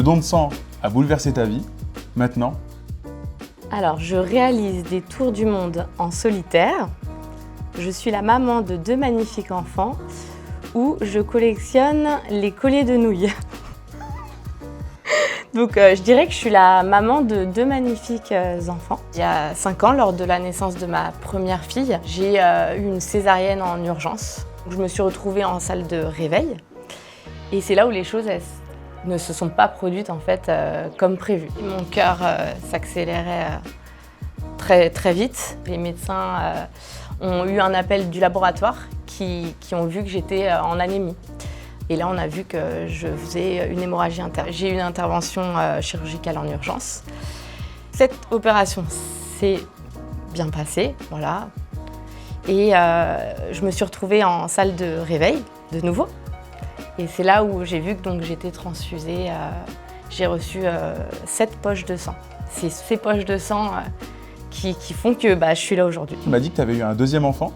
Le don de sang a bouleversé ta vie. Maintenant, Alors, je réalise des tours du monde en solitaire. Je suis la maman de 2 magnifiques enfants où je collectionne les colliers de nouilles. Donc, je dirais que je suis la maman de 2 magnifiques enfants. Il y a 5 ans, lors de la naissance de ma première fille, j'ai eu une césarienne en urgence. Je me suis retrouvée en salle de réveil. Et c'est là où les choses ne se sont pas produites en fait comme prévu. Mon cœur s'accélérait très vite. Les médecins ont eu un appel du laboratoire qui ont vu que j'étais en anémie. Et là, on a vu que je faisais une hémorragie interne. J'ai eu une intervention chirurgicale en urgence. Cette opération s'est bien passée, voilà. Et je me suis retrouvée en salle de réveil, de nouveau. Et c'est là où j'ai vu que j'étais transfusée. J'ai reçu 7 poches de sang. C'est ces poches de sang qui font que je suis là aujourd'hui. tu m'as dit que tu avais eu un deuxième enfant.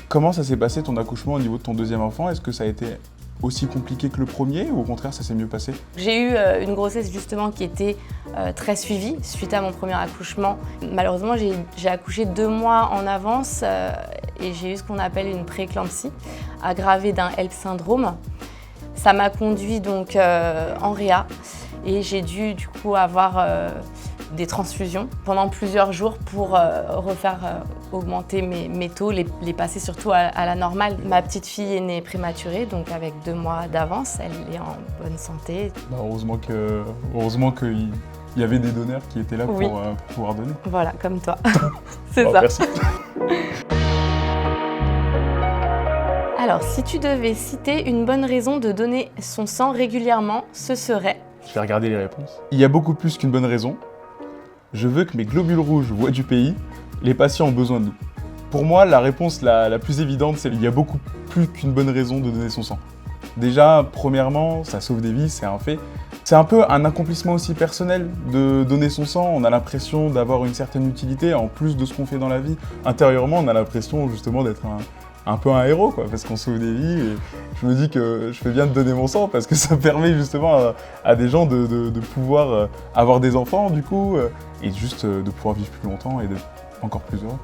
Comment ça s'est passé ton accouchement au niveau de ton deuxième enfant? Est-ce que ça a été aussi compliqué que le premier ou au contraire ça s'est mieux passé? J'ai eu une grossesse justement qui était très suivie suite à mon premier accouchement. Malheureusement, j'ai accouché 2 mois en avance et j'ai eu ce qu'on appelle une prééclampsie aggravée d'un HELLP syndrome. Ça m'a conduit donc en réa et j'ai dû du coup avoir des transfusions pendant plusieurs jours pour refaire augmenter mes taux, les passer surtout à la normale. Ma petite fille est née prématurée, donc avec 2 mois d'avance, elle est en bonne santé. Heureusement qu'il y avait des donneurs qui étaient là pour pouvoir donner. Voilà, comme toi. C'est ça. Merci. Alors, si tu devais citer une bonne raison de donner son sang régulièrement, ce serait... Je vais regarder les réponses. Il y a beaucoup plus qu'une bonne raison. Je veux que mes globules rouges voient du pays. Les patients ont besoin de nous. Pour moi, la réponse la plus évidente, c'est qu'il y a beaucoup plus qu'une bonne raison de donner son sang. Déjà, premièrement, ça sauve des vies, c'est un fait. C'est un peu un accomplissement aussi personnel de donner son sang. On a l'impression d'avoir une certaine utilité, en plus de ce qu'on fait dans la vie. Intérieurement, on a l'impression justement d'être un peu un héros, quoi, parce qu'on sauve des vies. Et je me dis que je fais bien de donner mon sang parce que ça permet justement à des gens de pouvoir avoir des enfants, du coup, et juste de pouvoir vivre plus longtemps et d'être encore plus heureux.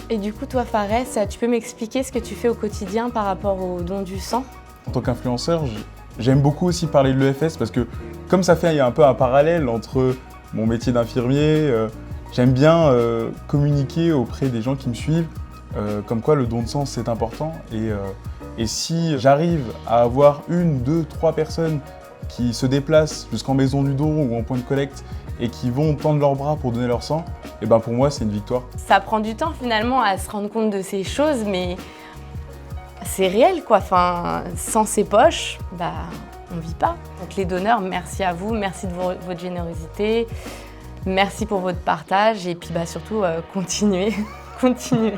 Et du coup, toi, Fares, tu peux m'expliquer ce que tu fais au quotidien par rapport au don du sang? En tant qu'influenceur, j'aime beaucoup aussi parler de l'EFS parce que comme ça fait il y a un peu un parallèle entre mon métier d'infirmier, j'aime bien communiquer auprès des gens qui me suivent, comme quoi le don de sang c'est important et si j'arrive à avoir 1, 2, 3 personnes qui se déplacent jusqu'en maison du don ou en point de collecte et qui vont tendre leurs bras pour donner leur sang, et ben pour moi c'est une victoire. Ça prend du temps finalement à se rendre compte de ces choses, mais c'est réel quoi. Enfin, sans ces poches, on vit pas. Donc les donneurs, merci à vous, merci de votre générosité, merci pour votre partage et puis surtout continuez, continuez.